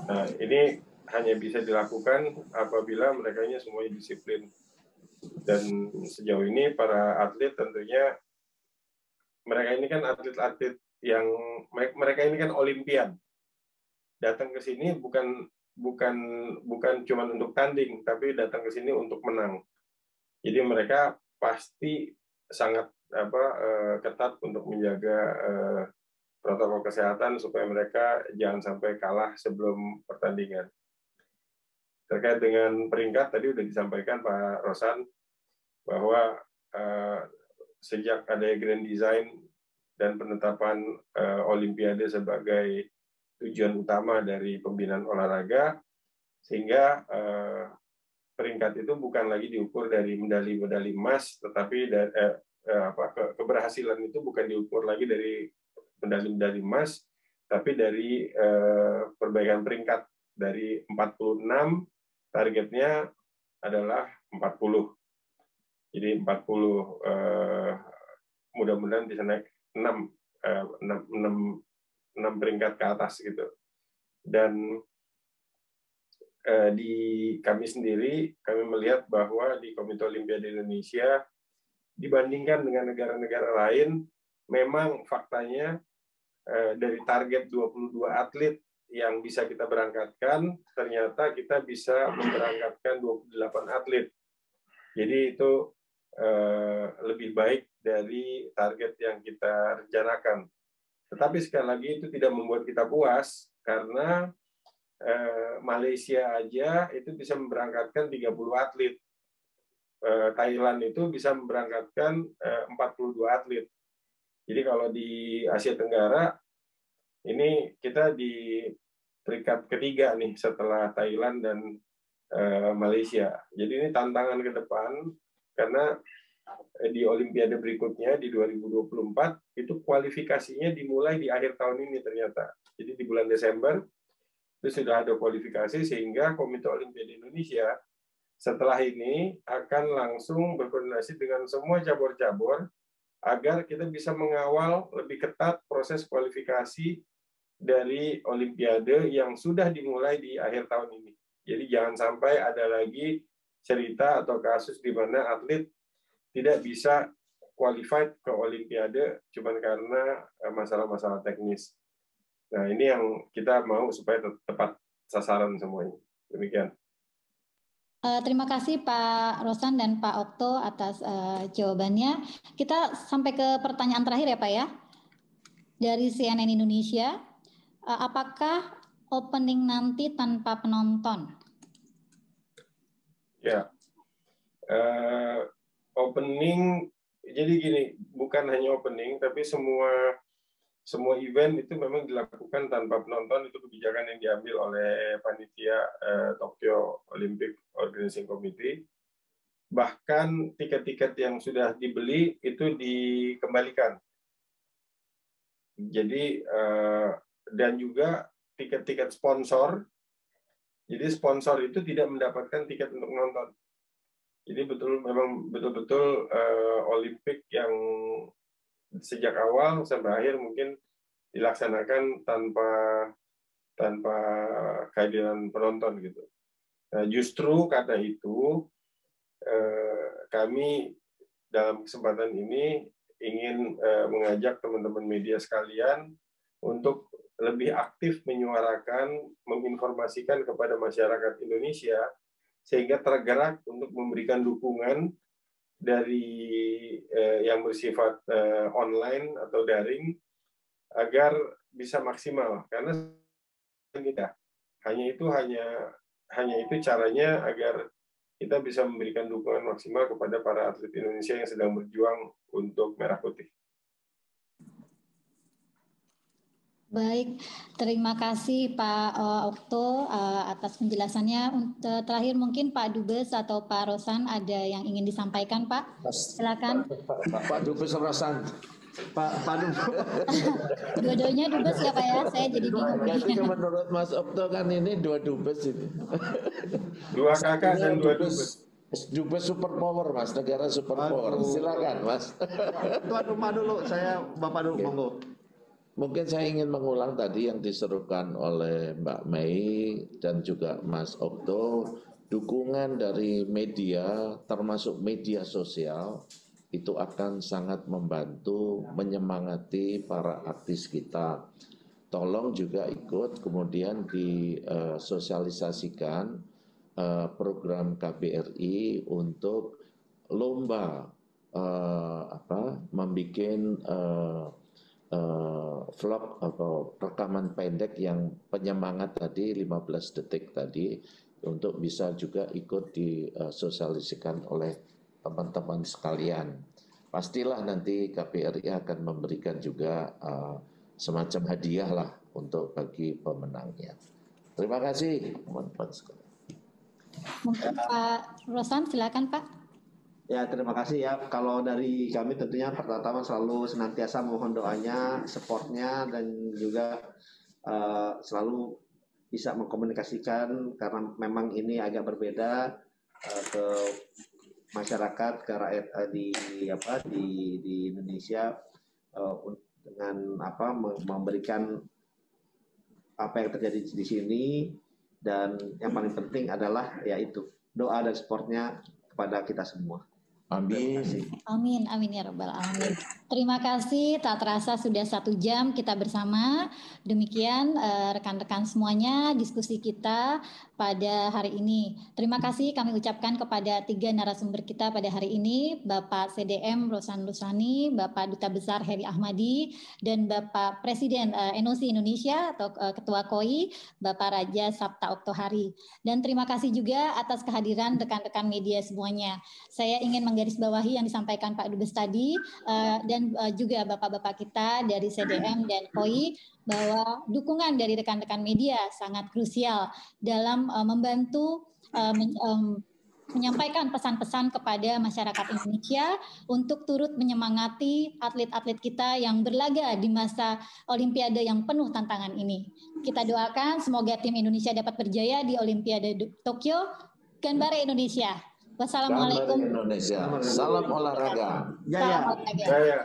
Nah, ini hanya bisa dilakukan apabila mereka semuanya disiplin. Dan sejauh ini para atlet tentunya mereka ini kan atlet-atlet yang mereka ini kan olimpian. Datang ke sini bukan cuma untuk tanding, tapi datang ke sini untuk menang. Jadi mereka pasti sangat ketat untuk menjaga protokol kesehatan supaya mereka jangan sampai kalah sebelum pertandingan. Terkait dengan peringkat tadi sudah disampaikan Pak Rosan bahwa sejak ada grand design dan penetapan Olimpiade sebagai tujuan utama dari pembinaan olahraga, sehingga peringkat itu bukan lagi diukur dari medali-medali emas, tetapi keberhasilan itu bukan diukur lagi dari medali-medali emas, tapi dari perbaikan peringkat dari 46 targetnya adalah 40. Jadi 40 mudah-mudahan bisa naik 6 peringkat ke atas gitu. Dan di kami sendiri, kami melihat bahwa di Komite Olimpiade Indonesia dibandingkan dengan negara-negara lain, memang faktanya dari target 22 atlet yang bisa kita berangkatkan, ternyata kita bisa memberangkatkan 28 atlet. Jadi itu lebih baik dari target yang kita rencanakan. Tetapi sekali lagi itu tidak membuat kita puas, karena Malaysia aja itu bisa memberangkatkan 30 atlet. Thailand itu bisa memberangkatkan 42 atlet. Jadi kalau di Asia Tenggara, ini kita di peringkat ketiga nih setelah Thailand dan Malaysia. Jadi ini tantangan ke depan, karena di Olimpiade berikutnya di 2024 itu kualifikasinya dimulai di akhir tahun ini ternyata. Jadi di bulan Desember itu sudah ada kualifikasi, sehingga Komite Olimpiade Indonesia setelah ini akan langsung berkoordinasi dengan semua cabur-cabur agar kita bisa mengawal lebih ketat proses kualifikasi dari Olimpiade yang sudah dimulai di akhir tahun ini. Jadi jangan sampai ada lagi cerita atau kasus di mana atlet tidak bisa qualified ke Olimpiade cuma karena masalah-masalah teknis. Nah, ini yang kita mau supaya tepat sasaran semuanya. Demikian.
Terima kasih Pak Rosan dan Pak Okto atas jawabannya. Kita sampai ke pertanyaan terakhir ya Pak ya. Dari CNN Indonesia, apakah opening nanti tanpa penonton?
Ya, opening jadi gini, bukan hanya opening, tapi semua event itu memang dilakukan tanpa penonton. Itu kebijakan yang diambil oleh panitia Tokyo Olympic Organizing Committee. Bahkan tiket-tiket yang sudah dibeli itu dikembalikan. Jadi dan juga tiket-tiket sponsor. Jadi sponsor itu tidak mendapatkan tiket untuk menonton. Jadi memang betul-betul Olimpik yang sejak awal sampai akhir mungkin dilaksanakan tanpa kehadiran penonton gitu. Nah, justru karena itu kami dalam kesempatan ini ingin mengajak teman-teman media sekalian untuk lebih aktif menyuarakan, menginformasikan kepada masyarakat Indonesia sehingga tergerak untuk memberikan dukungan dari yang bersifat online atau daring agar bisa maksimal. Karena kita hanya itu caranya agar kita bisa memberikan dukungan maksimal kepada para atlet Indonesia yang sedang berjuang untuk Merah Putih.
Baik, terima kasih Pak Okto atas penjelasannya. Terakhir mungkin Pak Dubes atau Pak Rosan ada yang ingin disampaikan, Pak? Silakan.
Pak Dubes Rosan.
Pak Dubes.
Dua-duanya Dubes ya Pak ya? Saya jadi bingung.
Jadi menurut Mas Okto kan ini dua Dubes ini.
Dua kakak dan dua Dubes.
Dubes super power Mas, negara super power. Silakan Mas.
Tuan rumah dulu, saya Bapak dulu, monggo.
Mungkin saya ingin mengulang tadi yang diserukan oleh Mbak Mei dan juga Mas Okto, dukungan dari media, termasuk media sosial, itu akan sangat membantu menyemangati para artis kita. Tolong juga ikut kemudian disosialisasikan program KBRI untuk lomba membikin vlog atau rekaman pendek yang penyemangat tadi 15 detik tadi untuk bisa juga ikut disosialisasikan oleh teman-teman sekalian. Pastilah nanti KBRI akan memberikan juga semacam hadiah lah untuk bagi pemenangnya. Terima kasih teman-teman sekalian.
Mungkin Pak Rosan, silakan Pak.
Ya, terima kasih ya. Kalau dari kami tentunya pertama selalu senantiasa mohon doanya, supportnya, dan juga selalu bisa mengkomunikasikan karena memang ini agak berbeda ke masyarakat, ke rakyat di Indonesia dengan memberikan apa yang terjadi di sini, dan yang paling penting adalah yaitu doa dan supportnya kepada kita semua.
Amin.
Amin, amin ya rabbal alamin. Terima kasih, tak terasa sudah 1 jam kita bersama. Demikian rekan-rekan semuanya diskusi kita pada hari ini. Terima kasih kami ucapkan kepada 3 narasumber kita pada hari ini, Bapak CDM Rosan Lusani, Bapak Duta Besar Heri Ahmadi, dan Bapak Presiden NOC Indonesia atau Ketua KOI, Bapak Raja Sapta Oktohari. Dan terima kasih juga atas kehadiran rekan-rekan media semuanya. Saya ingin menggarisbawahi yang disampaikan Pak Dubes tadi dan juga bapak-bapak kita dari CDM dan KOI bahwa dukungan dari rekan-rekan media sangat krusial dalam membantu menyampaikan pesan-pesan kepada masyarakat Indonesia untuk turut menyemangati atlet-atlet kita yang berlaga di masa Olimpiade yang penuh tantangan ini. Kita doakan semoga tim Indonesia dapat berjaya di Olimpiade Tokyo. Ganbare Indonesia. Wassalamualaikum.
Indonesia. Salam olahraga.
Jaya.
Jaya.